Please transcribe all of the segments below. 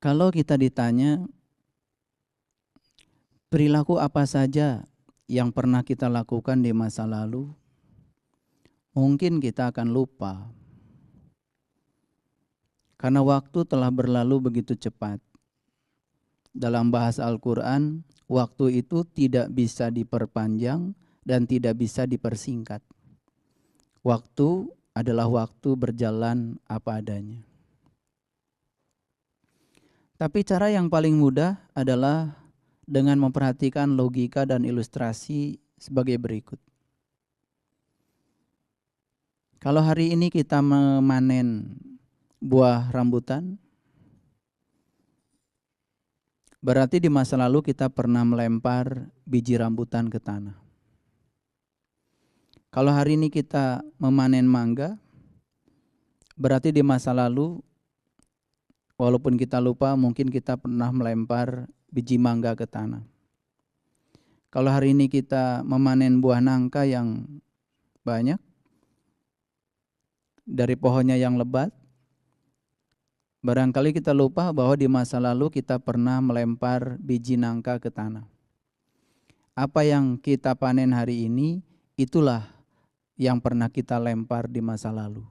Kalau kita ditanya perilaku apa saja yang pernah kita lakukan di masa lalu, mungkin kita akan lupa. Karena waktu telah berlalu begitu cepat. Dalam bahasa Al-Quran, waktu itu tidak bisa diperpanjang dan tidak bisa dipersingkat. Waktu adalah waktu berjalan apa adanya. Tapi cara yang paling mudah adalah dengan memperhatikan logika dan ilustrasi sebagai berikut. Kalau hari ini kita memanen buah rambutan, berarti di masa lalu kita pernah melempar biji rambutan ke tanah. Kalau hari ini kita memanen mangga, berarti di masa lalu, walaupun kita lupa, mungkin kita pernah melempar biji mangga ke tanah. Kalau hari ini kita memanen buah nangka yang banyak, dari pohonnya yang lebat, barangkali kita lupa bahwa di masa lalu kita pernah melempar biji nangka ke tanah. Apa yang kita panen hari ini, itulah yang pernah kita lempar di masa lalu.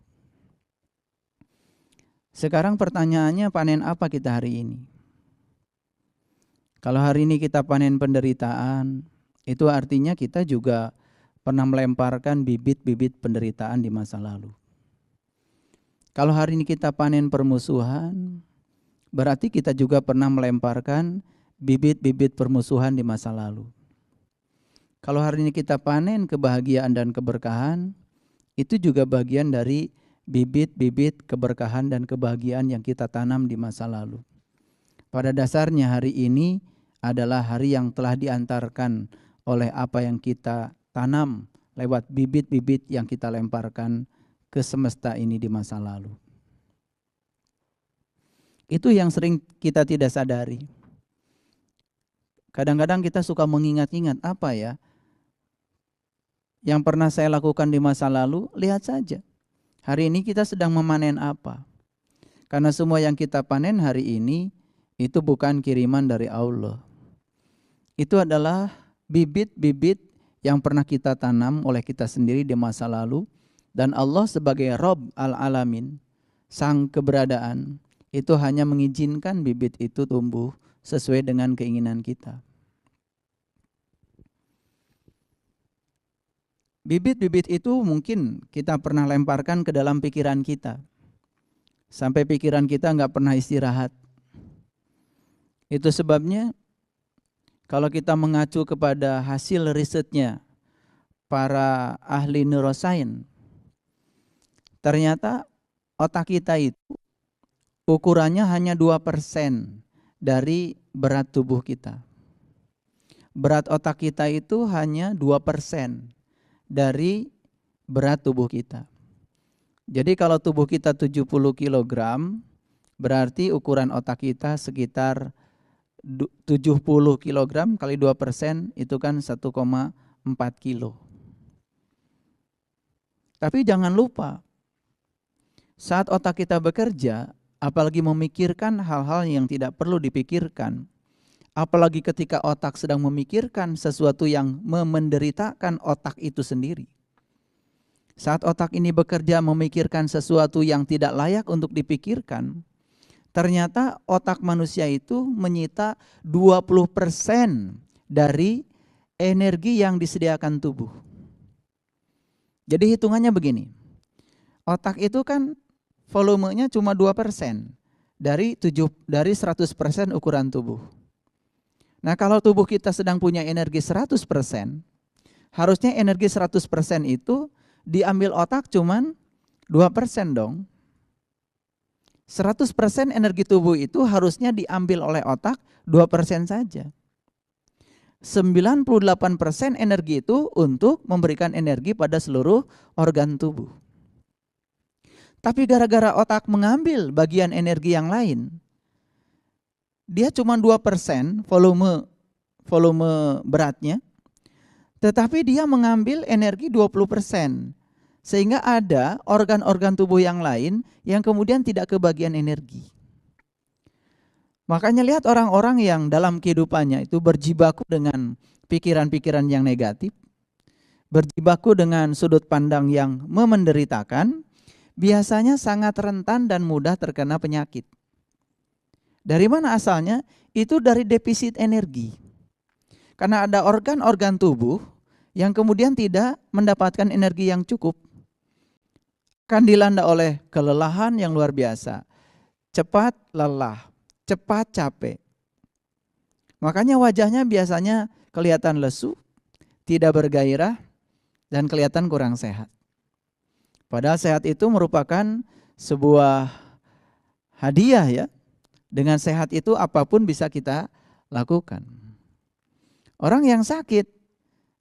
Sekarang pertanyaannya, panen apa kita hari ini? Kalau hari ini kita panen penderitaan, itu artinya kita juga pernah melemparkan bibit-bibit penderitaan di masa lalu. Kalau hari ini kita panen permusuhan, berarti kita juga pernah melemparkan bibit-bibit permusuhan di masa lalu. Kalau hari ini kita panen kebahagiaan dan keberkahan, itu juga bagian dari bibit-bibit keberkahan dan kebahagiaan yang kita tanam di masa lalu. Pada dasarnya hari ini adalah hari yang telah diantarkan oleh apa yang kita tanam lewat bibit-bibit yang kita lemparkan ke semesta ini di masa lalu. Itu yang sering kita tidak sadari. Kadang-kadang kita suka mengingat-ingat, apa ya yang pernah saya lakukan di masa lalu, lihat saja. Hari ini kita sedang memanen apa? Karena semua yang kita panen hari ini itu bukan kiriman dari Allah. Itu adalah bibit-bibit yang pernah kita tanam oleh kita sendiri di masa lalu. Dan Allah sebagai Rabb al-Alamin, sang keberadaan, itu hanya mengizinkan bibit itu tumbuh sesuai dengan keinginan kita. Bibit-bibit itu mungkin kita pernah lemparkan ke dalam pikiran kita. Sampai pikiran kita nggak pernah istirahat. Itu sebabnya kalau kita mengacu kepada hasil risetnya para ahli neurosains, ternyata otak kita itu ukurannya hanya 2% dari berat tubuh kita. Berat otak kita itu hanya 2% dari berat tubuh kita. Jadi kalau tubuh kita 70 kg, berarti ukuran otak kita sekitar 70 kg kali 2% itu kan 1,4 kilo. Tapi jangan lupa, saat otak kita bekerja, apalagi memikirkan hal-hal yang tidak perlu dipikirkan, apalagi ketika otak sedang memikirkan sesuatu yang menderitakan otak itu sendiri. Saat otak ini bekerja memikirkan sesuatu yang tidak layak untuk dipikirkan, ternyata otak manusia itu menyita 20% dari energi yang disediakan tubuh. Jadi hitungannya begini, otak itu kan volumenya cuma 2% dari 100% ukuran tubuh. Nah kalau tubuh kita sedang punya energi 100%, harusnya energi 100% itu diambil otak cuman 2% dong. 100% energi tubuh itu harusnya diambil oleh otak 2% saja. 98% energi itu untuk memberikan energi pada seluruh organ tubuh. Tapi gara-gara otak mengambil bagian energi yang lain, dia cuma 2% volume beratnya, tetapi dia mengambil energi 20%. Sehingga ada organ-organ tubuh yang lain yang kemudian tidak kebagian energi. Makanya lihat orang-orang yang dalam kehidupannya itu berjibaku dengan pikiran-pikiran yang negatif, berjibaku dengan sudut pandang yang memenderitakan, biasanya sangat rentan dan mudah terkena penyakit. Dari mana asalnya? Itu dari defisit energi. Karena ada organ-organ tubuh yang kemudian tidak mendapatkan energi yang cukup, akan dilanda oleh kelelahan yang luar biasa, cepat lelah, cepat capek. Makanya wajahnya biasanya kelihatan lesu, tidak bergairah, dan kelihatan kurang sehat. Padahal sehat itu merupakan sebuah hadiah ya. Dengan sehat itu apapun bisa kita lakukan. Orang yang sakit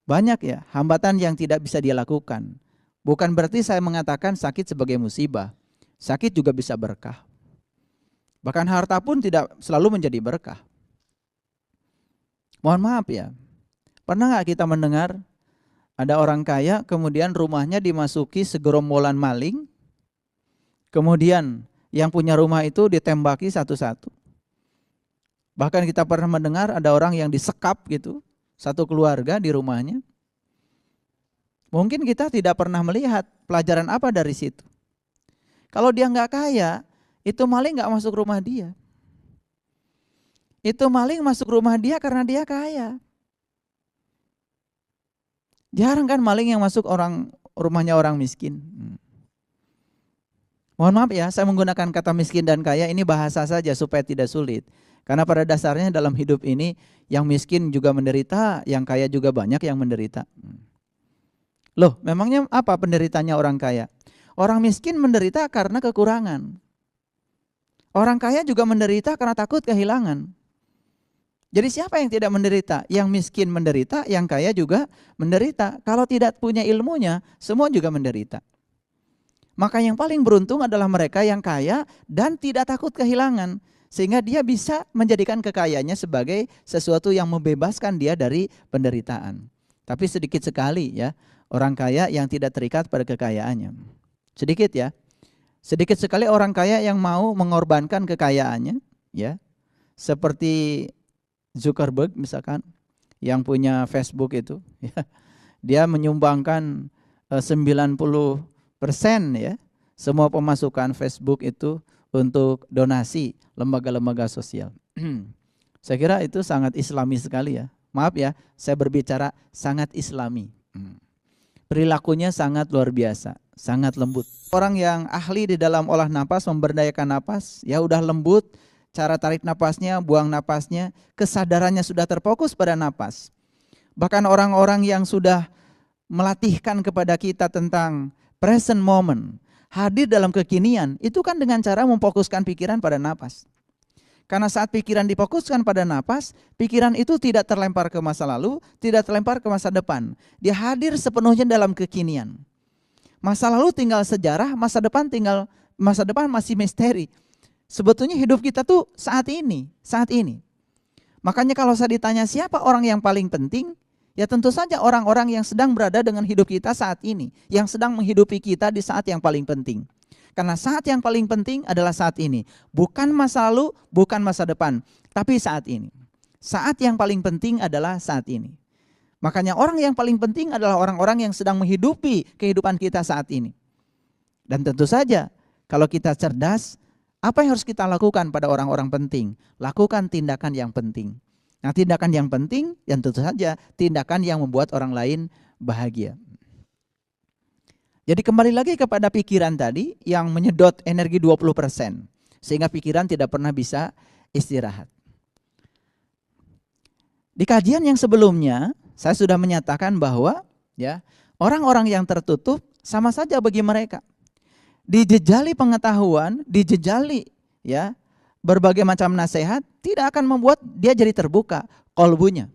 banyak ya hambatan yang tidak bisa dia lakukan. Bukan berarti saya mengatakan sakit sebagai musibah. Sakit juga bisa berkah. Bahkan harta pun tidak selalu menjadi berkah. Mohon maaf ya. Pernah nggak kita mendengar ada orang kaya kemudian rumahnya dimasuki segerombolan maling. Kemudian yang punya rumah itu ditembaki satu-satu. Bahkan kita pernah mendengar ada orang yang disekap gitu, satu keluarga di rumahnya. Mungkin kita tidak pernah melihat pelajaran apa dari situ. Kalau dia nggak kaya, itu maling nggak masuk rumah dia. Itu maling masuk rumah dia karena dia kaya. Jarang kan maling yang masuk rumahnya orang miskin. Mohon maaf ya, saya menggunakan kata miskin dan kaya ini bahasa saja supaya tidak sulit. Karena pada dasarnya dalam hidup ini yang miskin juga menderita, yang kaya juga banyak yang menderita. Loh, memangnya apa penderitanya orang kaya? Orang miskin menderita karena kekurangan. Orang kaya juga menderita karena takut kehilangan. Jadi siapa yang tidak menderita? Yang miskin menderita, yang kaya juga menderita. Kalau tidak punya ilmunya, semua juga menderita. Maka yang paling beruntung adalah mereka yang kaya dan tidak takut kehilangan. Sehingga dia bisa menjadikan kekayaannya sebagai sesuatu yang membebaskan dia dari penderitaan. Tapi sedikit sekali ya orang kaya yang tidak terikat pada kekayaannya. Sedikit ya. Sedikit sekali orang kaya yang mau mengorbankan kekayaannya ya. Seperti Zuckerberg misalkan yang punya Facebook itu ya. Dia menyumbangkan 90% ya semua pemasukan Facebook itu untuk donasi lembaga-lembaga sosial. Saya kira itu sangat islami sekali ya. Maaf ya, saya berbicara sangat islami. Perilakunya sangat luar biasa, sangat lembut. Orang yang ahli di dalam olah napas, memberdayakan napas, ya udah lembut, cara tarik napasnya, buang napasnya, kesadarannya sudah terfokus pada napas. Bahkan orang-orang yang sudah melatihkan kepada kita tentang present moment, hadir dalam kekinian, itu kan dengan cara memfokuskan pikiran pada napas. Karena saat pikiran difokuskan pada napas, pikiran itu tidak terlempar ke masa lalu, tidak terlempar ke masa depan. Dia hadir sepenuhnya dalam kekinian. Masa lalu tinggal sejarah, masa depan masih misteri. Sebetulnya hidup kita tuh saat ini. Makanya kalau saya ditanya siapa orang yang paling penting, ya tentu saja orang-orang yang sedang berada dengan hidup kita saat ini, yang sedang menghidupi kita di saat yang paling penting. Karena saat yang paling penting adalah saat ini, bukan masa lalu, bukan masa depan, tapi saat ini. Saat yang paling penting adalah saat ini. Makanya orang yang paling penting adalah orang-orang yang sedang menghidupi kehidupan kita saat ini. Dan tentu saja kalau kita cerdas, apa yang harus kita lakukan pada orang-orang penting? Lakukan tindakan yang penting. Nah, tindakan yang penting yang tentu saja tindakan yang membuat orang lain bahagia. Jadi kembali lagi kepada pikiran tadi yang menyedot energi 20%. Sehingga pikiran tidak pernah bisa istirahat. Di kajian yang sebelumnya saya sudah menyatakan bahwa ya orang-orang yang tertutup sama saja bagi mereka. Dijejali pengetahuan, dijejali ya berbagai macam nasihat tidak akan membuat dia jadi terbuka kolbunya.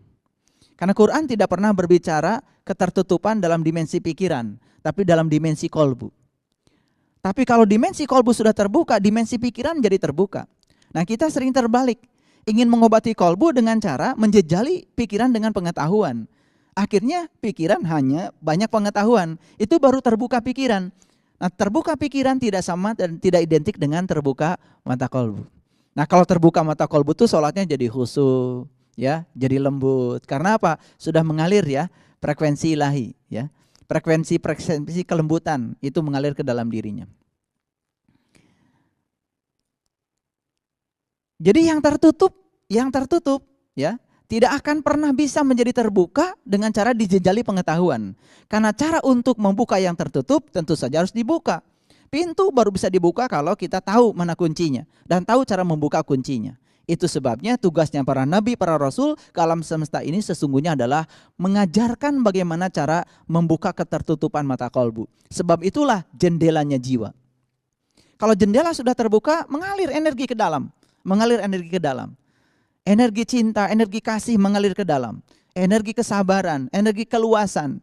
Karena Quran tidak pernah berbicara ketertutupan dalam dimensi pikiran, tapi dalam dimensi kolbu. Tapi kalau dimensi kolbu sudah terbuka, dimensi pikiran jadi terbuka. Nah, kita sering terbalik, ingin mengobati kolbu dengan cara menjejali pikiran dengan pengetahuan. Akhirnya pikiran hanya banyak pengetahuan, itu baru terbuka pikiran. Nah, terbuka pikiran tidak sama dan tidak identik dengan terbuka mata kolbu. Nah kalau terbuka mata kolbu tuh sholatnya jadi khusyuk, ya, jadi lembut. Karena apa? Sudah mengalir ya frekuensi ilahi, ya, frekuensi kelembutan itu mengalir ke dalam dirinya. Jadi yang tertutup, ya, tidak akan pernah bisa menjadi terbuka dengan cara dijejali pengetahuan. Karena cara untuk membuka yang tertutup tentu saja harus dibuka. Pintu baru bisa dibuka kalau kita tahu mana kuncinya dan tahu cara membuka kuncinya. Itu sebabnya tugasnya para nabi, para rasul ke alam semesta ini sesungguhnya adalah mengajarkan bagaimana cara membuka ketertutupan mata kolbu. Sebab itulah jendelanya jiwa. Kalau jendela sudah terbuka, mengalir energi ke dalam. Mengalir energi ke dalam. Energi cinta, energi kasih mengalir ke dalam. Energi kesabaran, energi keluasan,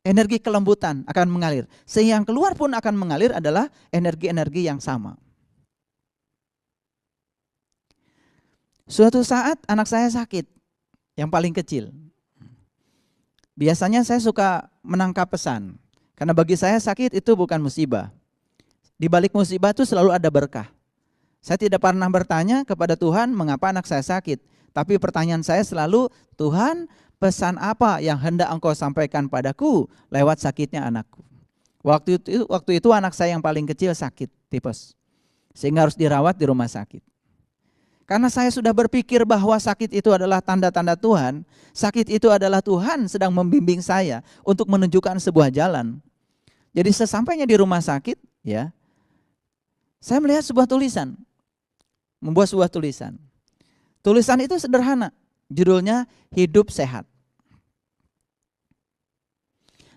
energi kelembutan akan mengalir. Sehingga yang keluar pun akan mengalir adalah energi-energi yang sama. Suatu saat anak saya sakit, yang paling kecil. Biasanya saya suka menangkap pesan. Karena bagi saya sakit itu bukan musibah. Di balik musibah itu selalu ada berkah. Saya tidak pernah bertanya kepada Tuhan mengapa anak saya sakit. Tapi pertanyaan saya selalu, Tuhan, pesan apa yang hendak Engkau sampaikan padaku lewat sakitnya anakku. Waktu itu anak saya yang paling kecil sakit tipes. Sehingga harus dirawat di rumah sakit. Karena saya sudah berpikir bahwa sakit itu adalah tanda-tanda Tuhan. Sakit itu adalah Tuhan sedang membimbing saya untuk menunjukkan sebuah jalan. Jadi sesampainya di rumah sakit, ya, saya melihat sebuah tulisan. Membuat sebuah tulisan. Tulisan itu sederhana. Judulnya Hidup Sehat.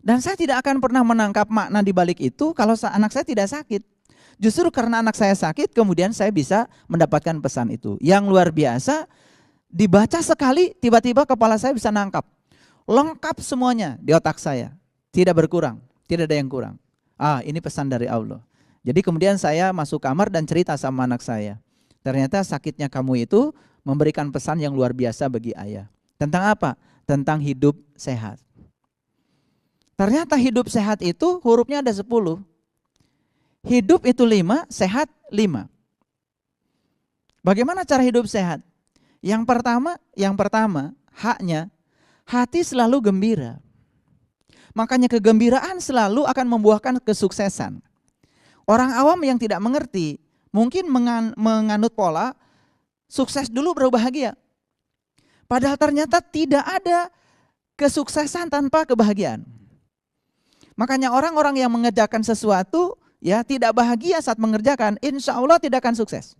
Dan saya tidak akan pernah menangkap makna di balik itu kalau anak saya tidak sakit. Justru karena anak saya sakit, kemudian saya bisa mendapatkan pesan itu. Yang luar biasa, dibaca sekali, tiba-tiba kepala saya bisa nangkap. Lengkap semuanya di otak saya. Tidak berkurang, tidak ada yang kurang. Ini pesan dari Allah. Jadi kemudian saya masuk kamar dan cerita sama anak saya. Ternyata sakitnya kamu itu memberikan pesan yang luar biasa bagi ayah. Tentang apa? Tentang hidup sehat. Ternyata hidup sehat itu hurufnya ada 10. Hidup itu 5, sehat 5. Bagaimana cara hidup sehat? Yang pertama, haknya, hati selalu gembira. Makanya kegembiraan selalu akan membuahkan kesuksesan. Orang awam yang tidak mengerti, mungkin menganut pola sukses dulu baru bahagia. Padahal ternyata tidak ada kesuksesan tanpa kebahagiaan. Makanya orang-orang yang mengerjakan sesuatu ya tidak bahagia saat mengerjakan, insya Allah tidak akan sukses.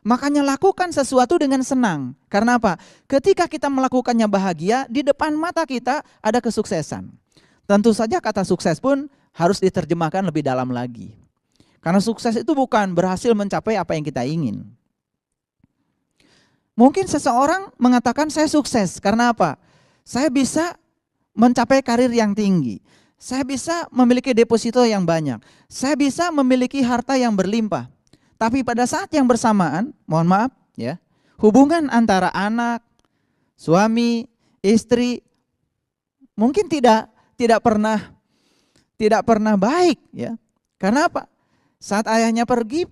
Makanya lakukan sesuatu dengan senang. Karena apa? Ketika kita melakukannya bahagia, di depan mata kita ada kesuksesan. Tentu saja kata sukses pun harus diterjemahkan lebih dalam lagi. Karena sukses itu bukan berhasil mencapai apa yang kita ingin. Mungkin seseorang mengatakan saya sukses karena apa? Saya bisa mencapai karir yang tinggi. Saya bisa memiliki deposito yang banyak. Saya bisa memiliki harta yang berlimpah. Tapi pada saat yang bersamaan, mohon maaf ya, hubungan antara anak, suami, istri mungkin tidak pernah baik ya. Karena apa? Saat ayahnya pergi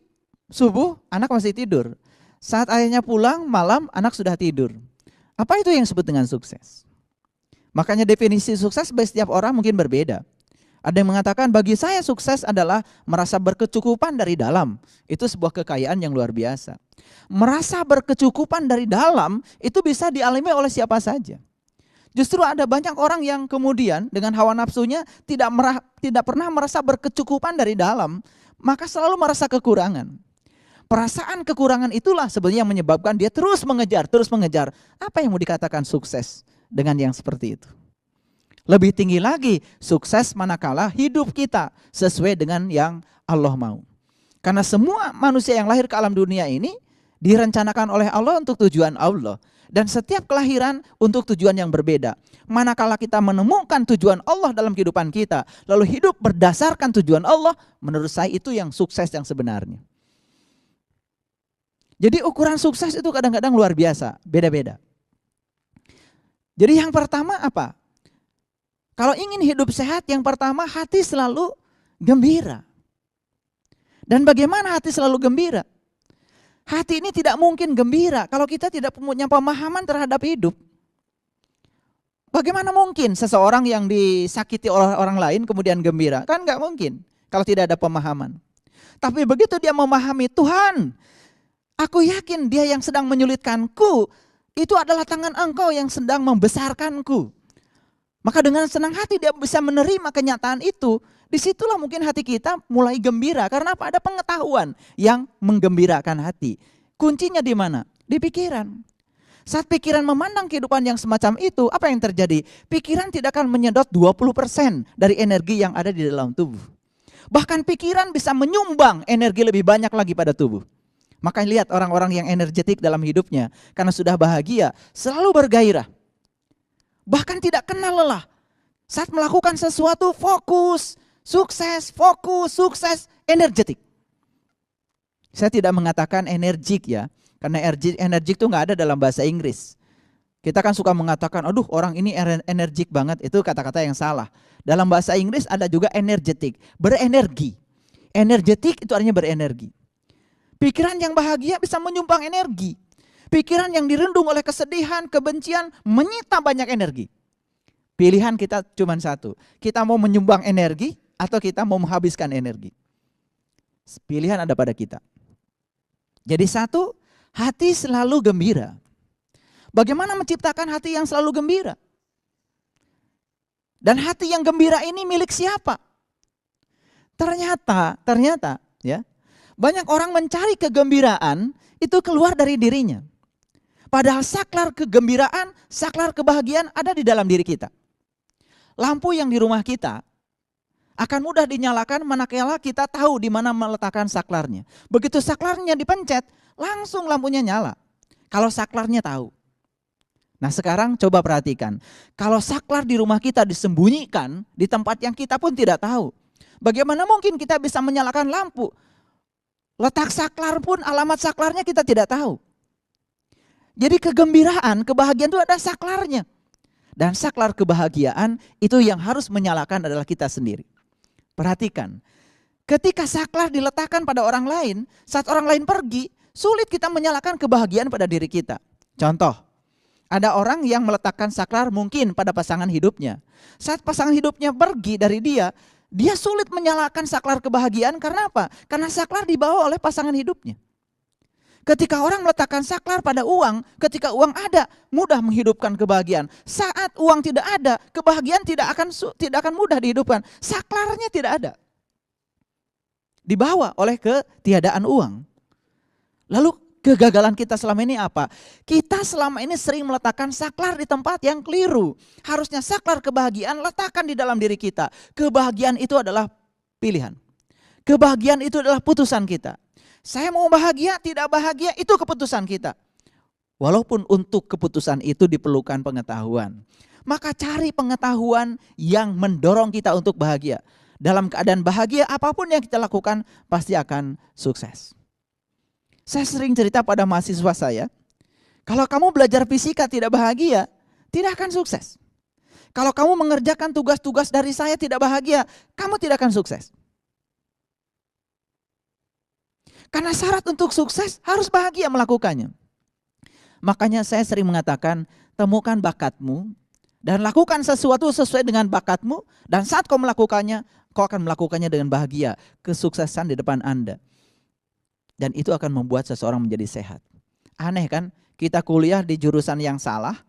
subuh, anak masih tidur. Saat ayahnya pulang malam, anak sudah tidur. Apa itu yang disebut dengan sukses? Makanya definisi sukses bagi setiap orang mungkin berbeda. Ada yang mengatakan bagi saya sukses adalah merasa berkecukupan dari dalam. Itu sebuah kekayaan yang luar biasa. Merasa berkecukupan dari dalam itu bisa dialami oleh siapa saja. Justru ada banyak orang yang kemudian dengan hawa nafsunya tidak pernah merasa berkecukupan dari dalam, maka selalu merasa kekurangan. Perasaan kekurangan itulah sebenarnya yang menyebabkan dia terus mengejar. Apa yang mau dikatakan sukses dengan yang seperti itu? Lebih tinggi lagi, sukses manakala hidup kita sesuai dengan yang Allah mau. Karena semua manusia yang lahir ke alam dunia ini direncanakan oleh Allah untuk tujuan Allah. Dan setiap kelahiran untuk tujuan yang berbeda. Manakala kita menemukan tujuan Allah dalam kehidupan kita, lalu hidup berdasarkan tujuan Allah, menurut saya itu yang sukses yang sebenarnya. Jadi ukuran sukses itu kadang-kadang luar biasa, beda-beda. Jadi yang pertama apa? Kalau ingin hidup sehat, yang pertama hati selalu gembira. Dan bagaimana hati selalu gembira? Hati ini tidak mungkin gembira kalau kita tidak punya pemahaman terhadap hidup. Bagaimana mungkin seseorang yang disakiti oleh orang lain kemudian gembira? Kan nggak mungkin kalau tidak ada pemahaman. Tapi begitu dia memahami, Tuhan, aku yakin dia yang sedang menyulitkanku, itu adalah tangan Engkau yang sedang membesarkanku. Maka dengan senang hati dia bisa menerima kenyataan itu. Disitulah mungkin hati kita mulai gembira. Karena apa? Ada pengetahuan yang menggembirakan hati. Kuncinya di mana? Di pikiran. Saat pikiran memandang kehidupan yang semacam itu, apa yang terjadi? Pikiran tidak akan menyedot 20% dari energi yang ada di dalam tubuh. Bahkan pikiran bisa menyumbang energi lebih banyak lagi pada tubuh. Maka lihat orang-orang yang energetik dalam hidupnya, karena sudah bahagia, selalu bergairah. Bahkan tidak kenal lelah. Saat melakukan sesuatu fokus, sukses, energetik. Saya tidak mengatakan energik ya, karena energik itu nggak ada dalam bahasa Inggris. Kita kan suka mengatakan, aduh orang ini energik banget, itu kata-kata yang salah. Dalam bahasa Inggris ada juga energetik, berenergi. Energetik itu artinya berenergi. Pikiran yang bahagia bisa menyumbang energi. Pikiran yang dirundung oleh kesedihan, kebencian, menyita banyak energi. Pilihan kita cuma satu. Kita mau menyumbang energi atau kita mau menghabiskan energi. Pilihan ada pada kita. Jadi satu, hati selalu gembira. Bagaimana menciptakan hati yang selalu gembira? Dan hati yang gembira ini milik siapa? Ternyata ya, banyak orang mencari kegembiraan itu keluar dari dirinya. Padahal saklar kegembiraan, saklar kebahagiaan ada di dalam diri kita. Lampu yang di rumah kita akan mudah dinyalakan manakala kita tahu di mana meletakkan saklarnya. Begitu saklarnya dipencet, langsung lampunya nyala. Kalau saklarnya tahu. Nah sekarang coba perhatikan. Kalau saklar di rumah kita disembunyikan di tempat yang kita pun tidak tahu. Bagaimana mungkin kita bisa menyalakan lampu? Letak saklar pun, alamat saklarnya kita tidak tahu. Jadi kegembiraan, kebahagiaan itu ada saklarnya. Dan saklar kebahagiaan itu yang harus menyalakan adalah kita sendiri. Perhatikan, ketika saklar diletakkan pada orang lain, saat orang lain pergi, sulit kita menyalakan kebahagiaan pada diri kita. Contoh, ada orang yang meletakkan saklar mungkin pada pasangan hidupnya. Saat pasangan hidupnya pergi dari dia sulit menyalakan saklar kebahagiaan karena apa? Karena saklar dibawa oleh pasangan hidupnya. Ketika orang meletakkan saklar pada uang, ketika uang ada, mudah menghidupkan kebahagiaan. Saat uang tidak ada, kebahagiaan tidak akan mudah dihidupkan. Saklarnya tidak ada. Dibawa oleh ketiadaan uang. Lalu kegagalan kita selama ini apa? Kita selama ini sering meletakkan saklar di tempat yang keliru. Harusnya saklar kebahagiaan letakkan di dalam diri kita. Kebahagiaan itu adalah pilihan. Kebahagiaan itu adalah putusan kita. Saya mau bahagia, tidak bahagia, itu keputusan kita. Walaupun untuk keputusan itu diperlukan pengetahuan. Maka cari pengetahuan yang mendorong kita untuk bahagia. Dalam keadaan bahagia, apapun yang kita lakukan pasti akan sukses. Saya sering cerita pada mahasiswa saya, kalau kamu belajar fisika tidak bahagia, tidak akan sukses. Kalau kamu mengerjakan tugas-tugas dari saya tidak bahagia, kamu tidak akan sukses. Karena syarat untuk sukses harus bahagia melakukannya. Makanya saya sering mengatakan, temukan bakatmu dan lakukan sesuatu sesuai dengan bakatmu, dan saat kau melakukannya, kau akan melakukannya dengan bahagia, kesuksesan di depan Anda. Dan itu akan membuat seseorang menjadi sehat. Aneh kan, kita kuliah di jurusan yang salah,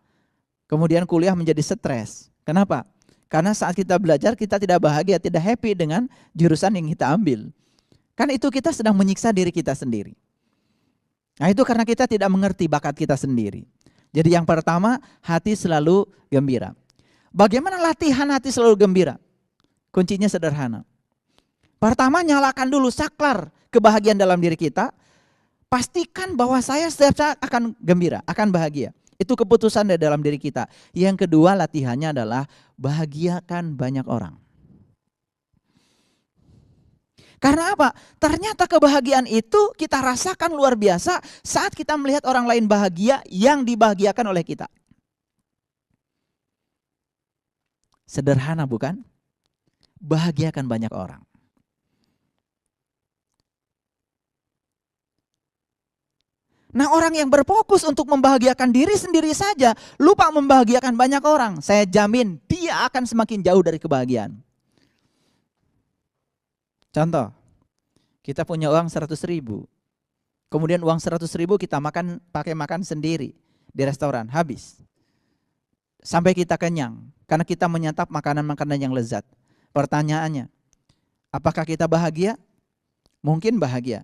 kemudian kuliah menjadi stres. Kenapa? Karena saat kita belajar kita tidak bahagia, tidak happy dengan jurusan yang kita ambil. Kan itu kita sedang menyiksa diri kita sendiri. Nah itu karena kita tidak mengerti bakat kita sendiri. Jadi yang pertama, hati selalu gembira. Bagaimana latihan hati selalu gembira? Kuncinya sederhana. Pertama, nyalakan dulu saklar kebahagiaan dalam diri kita. Pastikan bahwa saya setiap saat akan gembira, akan bahagia. Itu keputusan dari dalam diri kita. Yang kedua, latihannya adalah bahagiakan banyak orang. Karena apa? Ternyata kebahagiaan itu kita rasakan luar biasa saat kita melihat orang lain bahagia yang dibahagiakan oleh kita. Sederhana bukan? Bahagiakan banyak orang. Nah, orang yang berfokus untuk membahagiakan diri sendiri saja, lupa membahagiakan banyak orang, saya jamin dia akan semakin jauh dari kebahagiaan. Contoh, kita punya uang 100.000. Kemudian uang 100.000 kita pakai makan sendiri di restoran, habis. Sampai kita kenyang, karena kita menyantap makanan-makanan yang lezat. Pertanyaannya, apakah kita bahagia? Mungkin bahagia.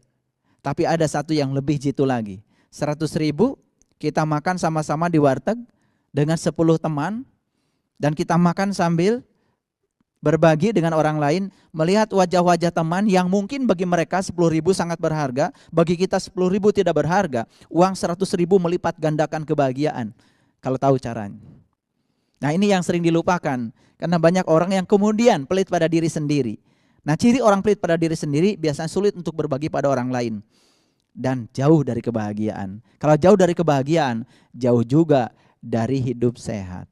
Tapi ada satu yang lebih jitu lagi. 100.000 kita makan sama-sama di warteg dengan 10 teman. Dan kita makan sambil berbagi dengan orang lain. Melihat wajah-wajah teman yang mungkin bagi mereka 10.000 sangat berharga. Bagi kita 10.000 tidak berharga. Uang 100.000 melipat gandakan kebahagiaan. Kalau tahu caranya. Nah, ini yang sering dilupakan. Karena banyak orang yang kemudian pelit pada diri sendiri. Nah, ciri orang pelit pada diri sendiri biasanya sulit untuk berbagi pada orang lain. Dan jauh dari kebahagiaan. Kalau jauh dari kebahagiaan, jauh juga dari hidup sehat.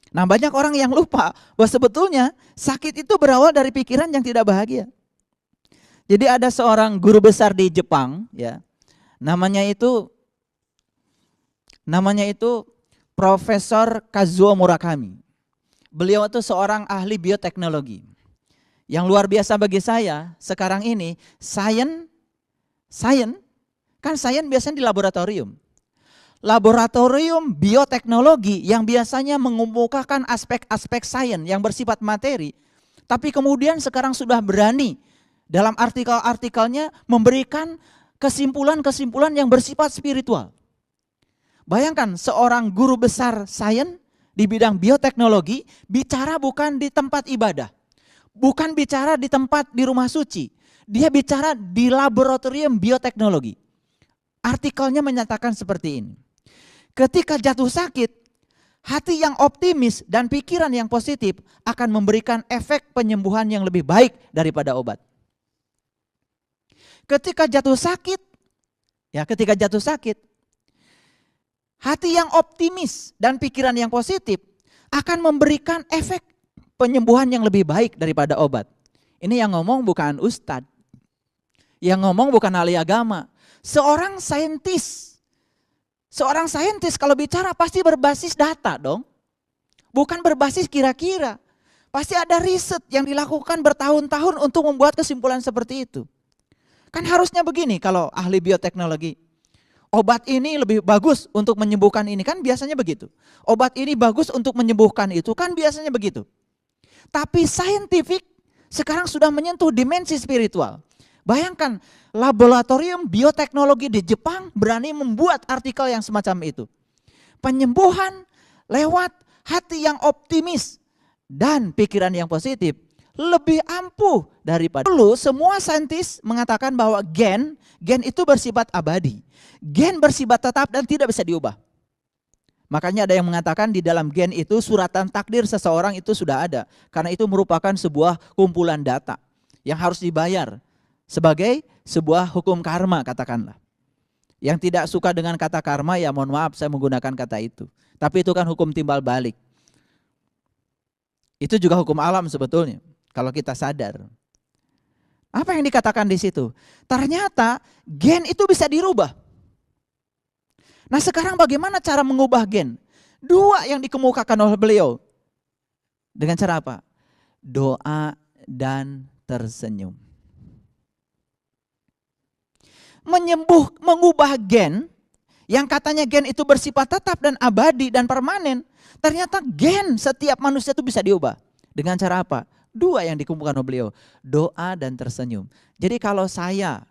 Nah, banyak orang yang lupa bahwa sebetulnya sakit itu berawal dari pikiran yang tidak bahagia. Jadi ada seorang guru besar di Jepang, ya, namanya itu Profesor Kazuo Murakami. Beliau itu seorang ahli bioteknologi. Yang luar biasa bagi saya sekarang ini, sains biasanya di laboratorium. Laboratorium bioteknologi yang biasanya mengemukakan aspek-aspek sains yang bersifat materi. Tapi kemudian sekarang sudah berani dalam artikel-artikelnya memberikan kesimpulan-kesimpulan yang bersifat spiritual. Bayangkan seorang guru besar sains di bidang bioteknologi bicara bukan di tempat ibadah. Bukan bicara di tempat di rumah suci. Dia bicara di laboratorium bioteknologi. Artikelnya menyatakan seperti ini. Ketika jatuh sakit, hati yang optimis dan pikiran yang positif akan memberikan efek penyembuhan yang lebih baik daripada obat. Ketika jatuh sakit, hati yang optimis dan pikiran yang positif akan memberikan efek penyembuhan yang lebih baik daripada obat. Ini yang ngomong bukan ustadz. Yang ngomong bukan ahli agama. Seorang saintis kalau bicara pasti berbasis data dong. Bukan berbasis kira-kira. Pasti ada riset yang dilakukan bertahun-tahun untuk membuat kesimpulan seperti itu. Kan harusnya begini kalau ahli bioteknologi. Obat ini lebih bagus untuk menyembuhkan ini, kan biasanya begitu. Obat ini bagus untuk menyembuhkan itu, kan biasanya begitu. Tapi saintifik sekarang sudah menyentuh dimensi spiritual. Bayangkan laboratorium bioteknologi di Jepang berani membuat artikel yang semacam itu. Penyembuhan lewat hati yang optimis dan pikiran yang positif lebih ampuh daripada dulu. Semua saintis mengatakan bahwa gen itu bersifat abadi. Gen bersifat tetap dan tidak bisa diubah. Makanya ada yang mengatakan di dalam gen itu suratan takdir seseorang itu sudah ada. Karena itu merupakan sebuah kumpulan data yang harus dibayar sebagai sebuah hukum karma, katakanlah. Yang tidak suka dengan kata karma, ya mohon maaf saya menggunakan kata itu. Tapi itu kan hukum timbal balik. Itu juga hukum alam sebetulnya, kalau kita sadar. Apa yang dikatakan di situ? Ternyata gen itu bisa dirubah. Nah, sekarang bagaimana cara mengubah gen? Dua yang dikemukakan oleh beliau. Dengan cara apa? Doa dan tersenyum. Mengubah gen, yang katanya gen itu bersifat tetap dan abadi dan permanen. Ternyata gen setiap manusia itu bisa diubah. Dengan cara apa? Dua yang dikumpulkan oleh beliau, doa dan tersenyum. Jadi kalau saya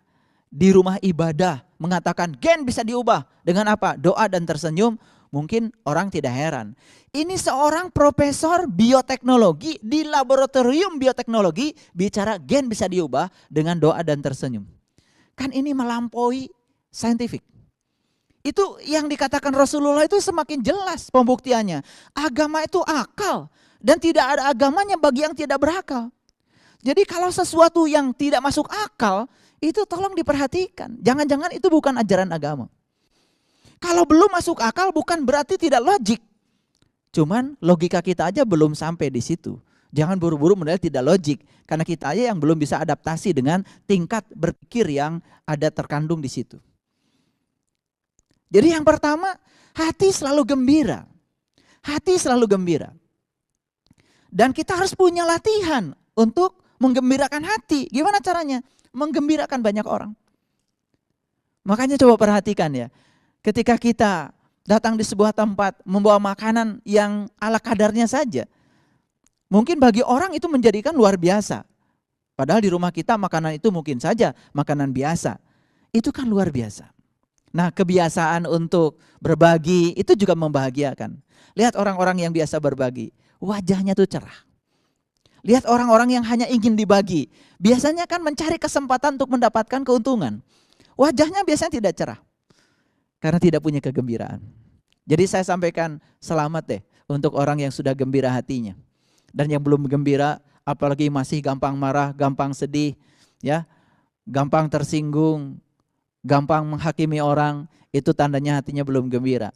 di rumah ibadah mengatakan gen bisa diubah dengan apa? Doa dan tersenyum, mungkin orang tidak heran. Ini seorang profesor bioteknologi di laboratorium bioteknologi bicara gen bisa diubah dengan doa dan tersenyum. Kan ini melampaui saintifik. Itu yang dikatakan Rasulullah itu semakin jelas pembuktiannya. Agama itu akal dan tidak ada agamanya bagi yang tidak berakal. Jadi kalau sesuatu yang tidak masuk akal, itu tolong diperhatikan. Jangan-jangan itu bukan ajaran agama. Kalau belum masuk akal bukan berarti tidak logik. Cuman logika kita aja belum sampai di situ. Jangan buru-buru menilai tidak logik. Karena kita aja yang belum bisa adaptasi dengan tingkat berpikir yang ada terkandung di situ. Jadi yang pertama, hati selalu gembira. Hati selalu gembira. Dan kita harus punya latihan untuk menggembirakan hati. Gimana caranya? Menggembirakan banyak orang. Makanya coba perhatikan ya. Ketika kita datang di sebuah tempat membawa makanan yang ala kadarnya saja. Mungkin bagi orang itu menjadikan luar biasa. Padahal di rumah kita makanan itu mungkin saja makanan biasa. Itu kan luar biasa. Nah, kebiasaan untuk berbagi itu juga membahagiakan. Lihat orang-orang yang biasa berbagi, wajahnya tuh cerah. Lihat orang-orang yang hanya ingin dibagi, biasanya kan mencari kesempatan untuk mendapatkan keuntungan. Wajahnya biasanya tidak cerah, karena tidak punya kegembiraan. Jadi saya sampaikan selamat deh untuk orang yang sudah gembira hatinya. Dan yang belum gembira, apalagi masih gampang marah, gampang sedih, ya, gampang tersinggung, gampang menghakimi orang, itu tandanya hatinya belum gembira.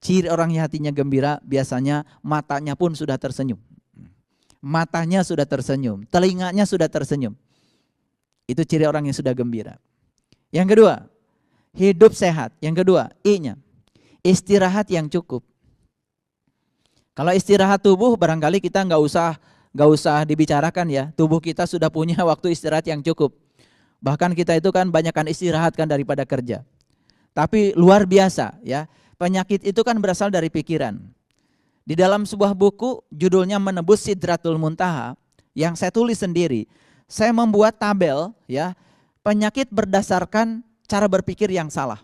Ciri orang yang hatinya gembira biasanya matanya pun sudah tersenyum. Matanya sudah tersenyum, telinganya sudah tersenyum. Itu ciri orang yang sudah gembira. Yang kedua, hidup sehat. Yang kedua, I-nya, istirahat yang cukup. Kalau istirahat tubuh barangkali kita nggak usah dibicarakan ya. Tubuh kita sudah punya waktu istirahat yang cukup. Bahkan kita itu kan banyakkan istirahat kan daripada kerja. Tapi luar biasa ya, penyakit itu kan berasal dari pikiran. Di dalam sebuah buku judulnya Menebus Sidratul Muntaha yang saya tulis sendiri, saya membuat tabel ya, penyakit berdasarkan cara berpikir yang salah.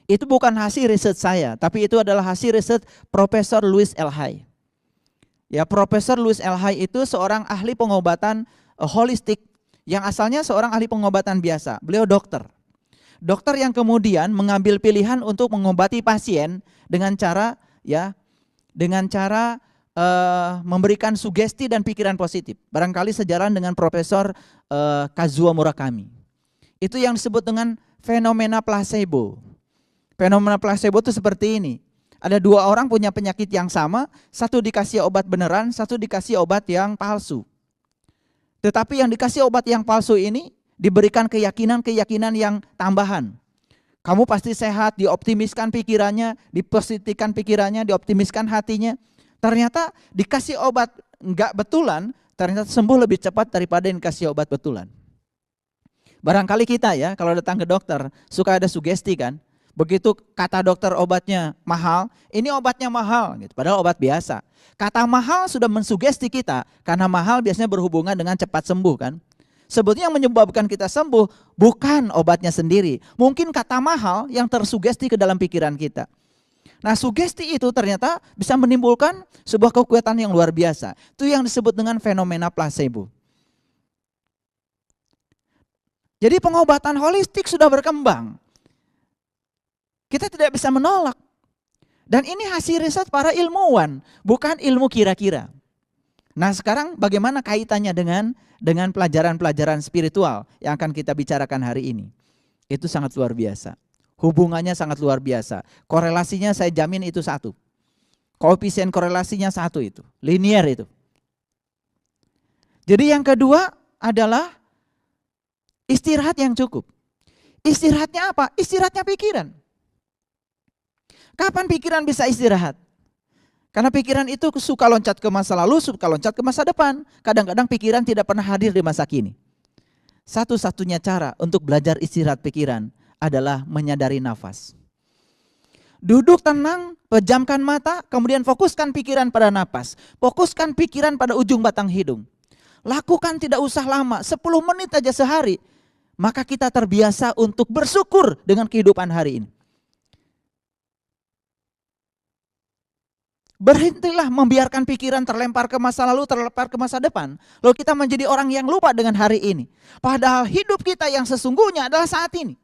Itu bukan hasil riset saya, tapi itu adalah hasil riset Profesor Louis L. Hay. Ya, Profesor Louis L. Hay itu seorang ahli pengobatan holistik yang asalnya seorang ahli pengobatan biasa. Beliau dokter. Dokter yang kemudian mengambil pilihan untuk mengobati pasien dengan cara memberikan sugesti dan pikiran positif. Barangkali sejalan dengan Profesor Kazuo Murakami. Itu yang disebut dengan fenomena placebo. Fenomena placebo itu seperti ini. Ada dua orang punya penyakit yang sama, satu dikasih obat beneran, satu dikasih obat yang palsu. Tetapi yang dikasih obat yang palsu ini diberikan keyakinan-keyakinan yang tambahan. Kamu pasti sehat, dioptimiskan pikirannya, dipositifkan pikirannya, dioptimiskan hatinya. Ternyata dikasih obat enggak betulan, ternyata sembuh lebih cepat daripada yang dikasih obat betulan. Barangkali kita ya kalau datang ke dokter suka ada sugesti kan. Begitu kata dokter obatnya mahal, ini obatnya mahal gitu. Padahal obat biasa. Kata mahal sudah mensugesti kita, karena mahal biasanya berhubungan dengan cepat sembuh kan. Sebetulnya yang menyebabkan kita sembuh bukan obatnya sendiri. Mungkin kata mahal yang tersugesti ke dalam pikiran kita. Nah, sugesti itu ternyata bisa menimbulkan sebuah kekuatan yang luar biasa. Itu yang disebut dengan fenomena placebo. Jadi pengobatan holistik sudah berkembang. Kita tidak bisa menolak. Dan ini hasil riset para ilmuwan, bukan ilmu kira-kira. Nah, sekarang bagaimana kaitannya dengan pelajaran-pelajaran spiritual yang akan kita bicarakan hari ini? Itu sangat luar biasa. Hubungannya sangat luar biasa. Korelasinya saya jamin itu satu. Koefisien korelasinya satu itu, linear itu. Jadi yang kedua adalah istirahat yang cukup. Istirahatnya apa? Istirahatnya pikiran. Kapan pikiran bisa istirahat? Karena pikiran itu suka loncat ke masa lalu, suka loncat ke masa depan. Kadang-kadang pikiran tidak pernah hadir di masa kini. Satu-satunya cara untuk belajar istirahat pikiran adalah menyadari nafas. Duduk tenang, pejamkan mata, kemudian fokuskan pikiran pada nafas. Fokuskan pikiran pada ujung batang hidung. Lakukan tidak usah lama, 10 menit aja sehari. Maka kita terbiasa untuk bersyukur dengan kehidupan hari ini. Berhentilah membiarkan pikiran terlempar ke masa lalu, terlempar ke masa depan. Lalu kita menjadi orang yang lupa dengan hari ini. Padahal hidup kita yang sesungguhnya adalah saat ini.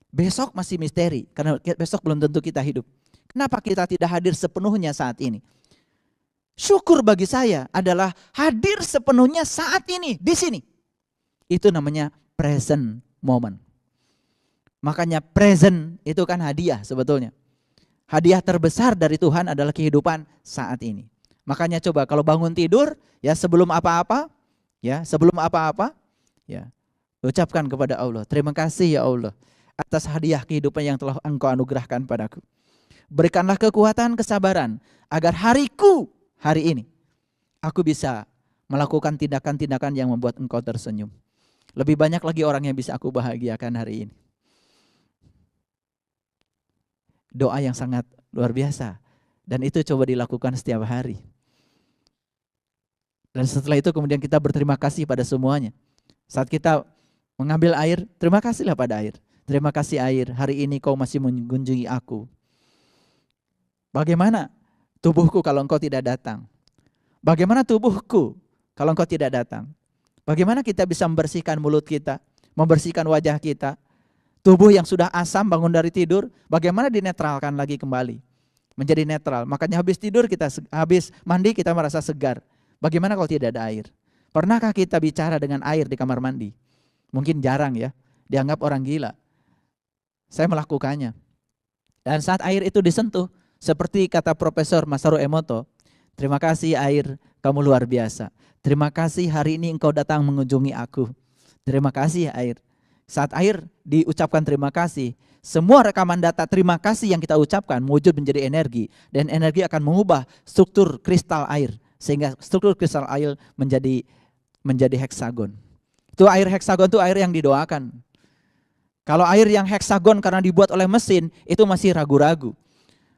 Besok masih misteri, karena besok belum tentu kita hidup. Kenapa kita tidak hadir sepenuhnya saat ini? Syukur bagi saya adalah hadir sepenuhnya saat ini, di sini. Itu namanya present moment. Makanya present itu kan hadiah sebetulnya. Hadiah terbesar dari Tuhan adalah kehidupan saat ini. Makanya coba kalau bangun tidur ya sebelum apa-apa, ya ucapkan kepada Allah, terima kasih ya Allah. atas hadiah kehidupan yang telah Engkau anugerahkan padaku. Berikanlah kekuatan, kesabaran, agar hariku hari ini, aku bisa melakukan tindakan-tindakan yang membuat Engkau tersenyum. Lebih banyak lagi orang yang bisa aku bahagiakan hari ini. Doa yang sangat luar biasa. Dan itu coba dilakukan setiap hari. Dan setelah itu kemudian kita berterima kasih pada semuanya. Saat kita mengambil air, terima kasihlah pada air. Terima kasih air, hari ini kau masih mengunjungi aku. Bagaimana tubuhku kalau engkau tidak datang? Bagaimana tubuhku kalau engkau tidak datang? Bagaimana kita bisa membersihkan mulut kita, membersihkan wajah kita? Tubuh yang sudah asam bangun dari tidur, bagaimana dinetralkan lagi kembali? Menjadi netral. Makanya habis tidur kita, habis mandi kita merasa segar. Bagaimana kalau tidak ada air? Pernahkah kita bicara dengan air di kamar mandi? Mungkin jarang ya, dianggap orang gila. Saya melakukannya. Dan saat air itu disentuh, seperti kata Profesor Masaru Emoto, terima kasih air, kamu luar biasa. Terima kasih hari ini engkau datang mengunjungi aku. Terima kasih air. Saat air diucapkan terima kasih, semua rekaman data terima kasih yang kita ucapkan mewujud menjadi energi. Dan energi akan mengubah struktur kristal air. Sehingga struktur kristal air menjadi heksagon. Itu air heksagon itu air yang didoakan. Kalau air yang heksagon karena dibuat oleh mesin, itu masih ragu-ragu.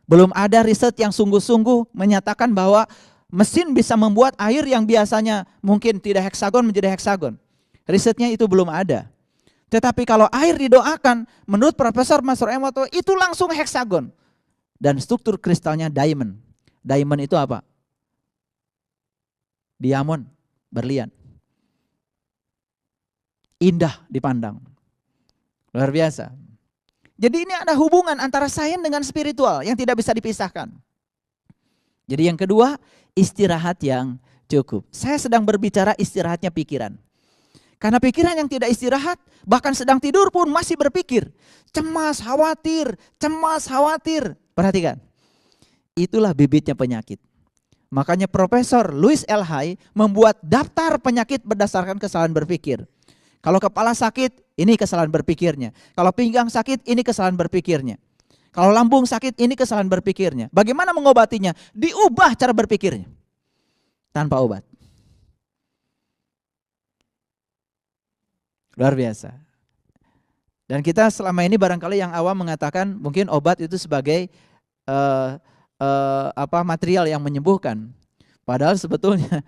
Belum ada riset yang sungguh-sungguh menyatakan bahwa mesin bisa membuat air yang biasanya mungkin tidak heksagon menjadi heksagon. Risetnya itu belum ada. Tetapi kalau air didoakan, menurut Profesor Masaru Emoto, itu langsung heksagon. Dan struktur kristalnya diamond. Diamond itu apa? Diamond, berlian. Indah dipandang. Luar biasa. Jadi ini ada hubungan antara sains dengan spiritual yang tidak bisa dipisahkan. Jadi yang kedua, istirahat yang cukup. Saya sedang berbicara istirahatnya pikiran. Karena pikiran yang tidak istirahat, bahkan sedang tidur pun masih berpikir. Cemas, khawatir. Perhatikan, itulah bibitnya penyakit. Makanya Profesor Louis L. Hay membuat daftar penyakit berdasarkan kesalahan berpikir. Kalau kepala sakit, ini kesalahan berpikirnya. Kalau pinggang sakit, ini kesalahan berpikirnya. Kalau lambung sakit, ini kesalahan berpikirnya. Bagaimana mengobatinya? Diubah cara berpikirnya. Tanpa obat. Luar biasa. Dan kita selama ini barangkali yang awam mengatakan mungkin obat itu sebagai material yang menyembuhkan. Padahal sebetulnya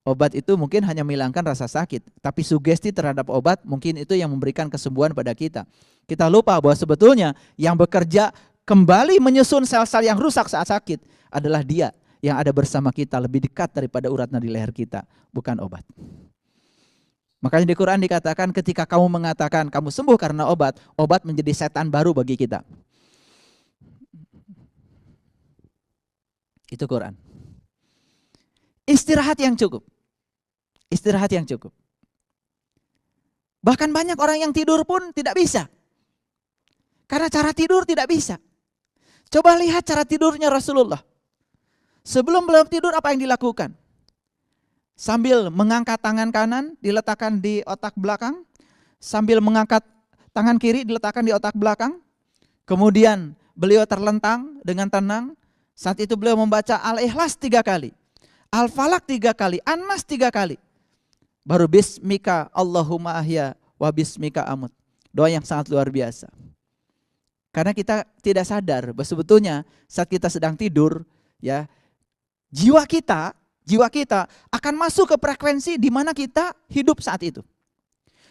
obat itu mungkin hanya menghilangkan rasa sakit, tapi sugesti terhadap obat mungkin itu yang memberikan kesembuhan pada kita. Kita lupa bahwa sebetulnya yang bekerja kembali menyusun sel-sel yang rusak saat sakit adalah Dia yang ada bersama kita lebih dekat daripada urat nadi leher kita, bukan obat. Makanya di Quran dikatakan ketika kamu mengatakan kamu sembuh karena obat, obat menjadi setan baru bagi kita. Itu Quran. Istirahat yang cukup. Istirahat yang cukup. Bahkan banyak orang yang tidur pun tidak bisa. Karena cara tidur tidak bisa. Coba lihat cara tidurnya Rasulullah. Sebelum beliau tidur apa yang dilakukan? Sambil mengangkat tangan kanan diletakkan di otak belakang. Sambil mengangkat tangan kiri diletakkan di otak belakang. Kemudian beliau terlentang dengan tenang. Saat itu beliau membaca Al-Ikhlas 3 kali. Al-Falaq 3 kali, An-Nas 3 kali. Baru bismika Allahumma ahya wa bismika amut. Doa yang sangat luar biasa. Karena kita tidak sadar bahwa sebetulnya saat kita sedang tidur, ya, jiwa kita akan masuk ke frekuensi di mana kita hidup saat itu.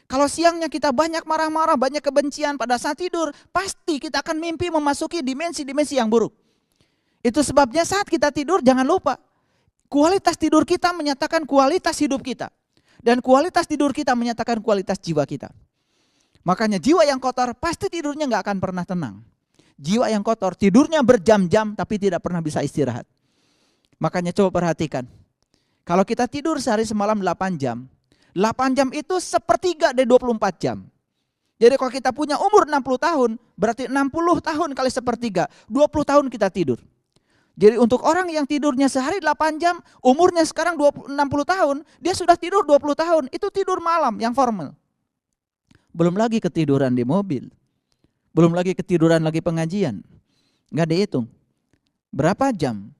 Kalau siangnya kita banyak marah-marah, banyak kebencian pada saat tidur, pasti kita akan mimpi memasuki dimensi-dimensi yang buruk. Itu sebabnya saat kita tidur jangan lupa kualitas tidur kita menyatakan kualitas hidup kita. Dan kualitas tidur kita menyatakan kualitas jiwa kita. Makanya jiwa yang kotor pasti tidurnya gak akan pernah tenang. Jiwa yang kotor tidurnya berjam-jam tapi tidak pernah bisa istirahat. Makanya coba perhatikan. Kalau kita tidur sehari semalam 8 jam. 8 jam itu sepertiga dari 24 jam. Jadi kalau kita punya umur 60 tahun, berarti 60 tahun kali sepertiga, 20 tahun kita tidur. Jadi untuk orang yang tidurnya sehari 8 jam, umurnya sekarang 60 tahun, dia sudah tidur 20 tahun, itu tidur malam yang formal. Belum lagi ketiduran di mobil. Belum lagi ketiduran lagi pengajian. Nggak dihitung. Berapa jam?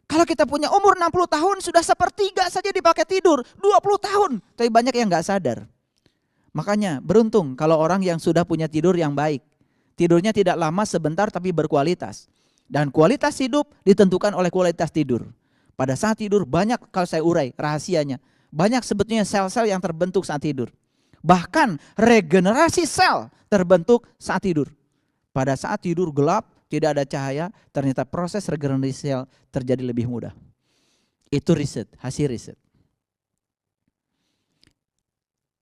Kalau kita punya umur 60 tahun sudah sepertiga saja dipakai tidur. 20 tahun. Tapi banyak yang nggak sadar. Makanya beruntung kalau orang yang sudah punya tidur yang baik. Tidurnya tidak lama, sebentar tapi berkualitas. Dan kualitas hidup ditentukan oleh kualitas tidur. Pada saat tidur banyak, kalau saya urai rahasianya, banyak sebetulnya sel-sel yang terbentuk saat tidur. Bahkan regenerasi sel terbentuk saat tidur. Pada saat tidur gelap, tidak ada cahaya, ternyata proses regenerasi sel terjadi lebih mudah. Itu riset, hasil riset.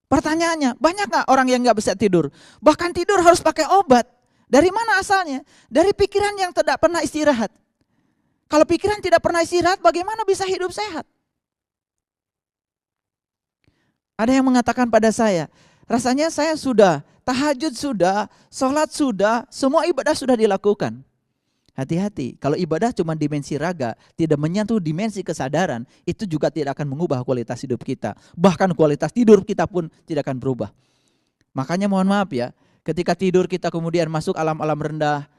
Pertanyaannya, banyak gak orang yang gak bisa tidur? Bahkan tidur harus pakai obat. Dari mana asalnya? Dari pikiran yang tidak pernah istirahat. Kalau pikiran tidak pernah istirahat, bagaimana bisa hidup sehat? Ada yang mengatakan pada saya, rasanya saya sudah, tahajud sudah, sholat sudah, semua ibadah sudah dilakukan. Hati-hati, kalau ibadah cuma dimensi raga, tidak menyentuh dimensi kesadaran, itu juga tidak akan mengubah kualitas hidup kita. Bahkan kualitas tidur kita pun tidak akan berubah. Makanya mohon maaf ya, ketika tidur kita kemudian masuk alam-alam rendah,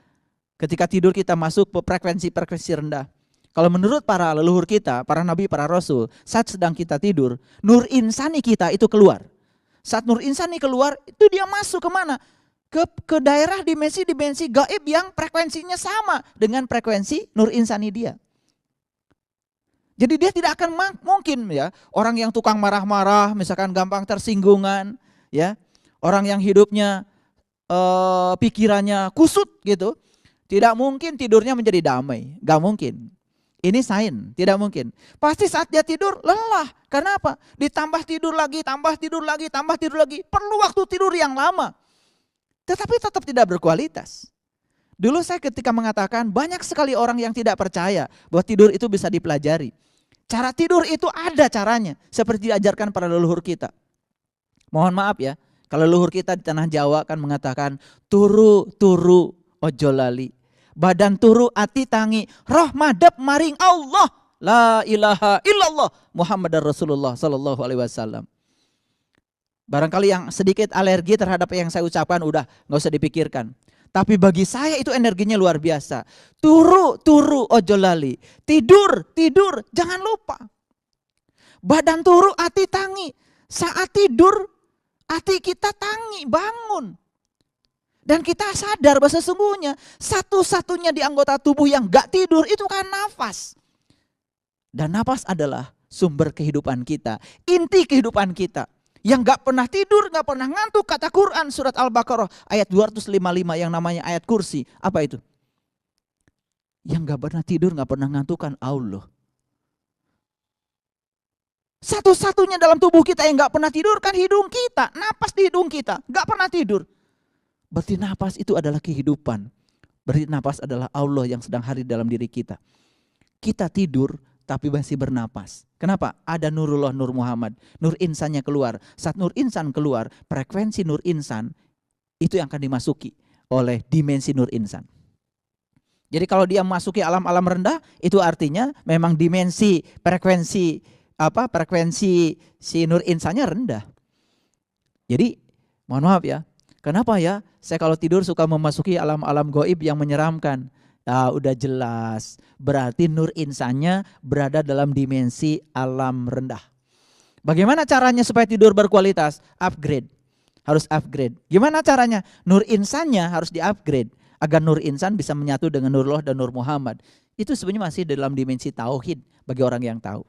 ketika tidur kita masuk ke frekuensi-frekuensi rendah. Kalau menurut para leluhur kita, para nabi, para rasul, saat sedang kita tidur, nur insani kita itu keluar. Saat nur insani keluar, itu dia masuk kemana? Ke daerah dimensi-dimensi gaib yang frekuensinya sama dengan frekuensi nur insani dia. Jadi dia tidak akan mungkin ya, orang yang tukang marah-marah, misalkan gampang tersinggungan, ya, orang yang hidupnya pikirannya kusut gitu, tidak mungkin tidurnya menjadi damai, gak mungkin. Ini sains, tidak mungkin. Pasti saat dia tidur lelah. Karena apa? Ditambah tidur lagi, tambah tidur lagi, tambah tidur lagi. Perlu waktu tidur yang lama. Tetapi tetap tidak berkualitas. Dulu saya ketika mengatakan banyak sekali orang yang tidak percaya bahwa tidur itu bisa dipelajari. Cara tidur itu ada caranya. Seperti diajarkan para leluhur kita. Mohon maaf ya. Kalau leluhur kita di tanah Jawa kan mengatakan turu ojo lali. Badan turu ati tangi, roh madep maring Allah, la ilaha illallah Muhammadar Rasulullah sallallahu alaihi wasallam. Barangkali yang sedikit alergi terhadap yang saya ucapkan udah nggak usah dipikirkan. Tapi bagi saya itu energinya luar biasa. Turu ojo lali, tidur jangan lupa. Badan turu ati tangi, saat tidur ati kita tangi, bangun. Dan kita sadar bahwa sesungguhnya satu-satunya di anggota tubuh yang gak tidur itu kan nafas. Dan nafas adalah sumber kehidupan kita, inti kehidupan kita. Yang gak pernah tidur, gak pernah ngantuk, kata Quran surat Al-Baqarah ayat 255 yang namanya ayat kursi. Apa itu? Yang gak pernah tidur, gak pernah ngantuk kan Allah. Satu-satunya dalam tubuh kita yang gak pernah tidur kan hidung kita, napas di hidung kita, gak pernah tidur. Berarti napas itu adalah kehidupan. Berarti napas adalah Allah yang sedang hadir dalam diri kita. Kita tidur tapi masih bernapas. Kenapa? Ada nurullah, nur Muhammad. Nur insannya keluar. Saat nur insan keluar, frekuensi nur insan itu yang akan dimasuki oleh dimensi nur insan. Jadi kalau dia memasuki alam-alam rendah, itu artinya memang dimensi frekuensi si nur insannya rendah. Jadi mohon maaf ya. Kenapa ya? Saya kalau tidur suka memasuki alam-alam gaib yang menyeramkan. Udah jelas. Berarti nur insannya berada dalam dimensi alam rendah. Bagaimana caranya supaya tidur berkualitas? Upgrade. Harus upgrade. Gimana caranya? Nur insannya harus di-upgrade. Agar nur insan bisa menyatu dengan Nurullah dan Nur Muhammad. Itu sebenarnya masih dalam dimensi tauhid bagi orang yang tahu.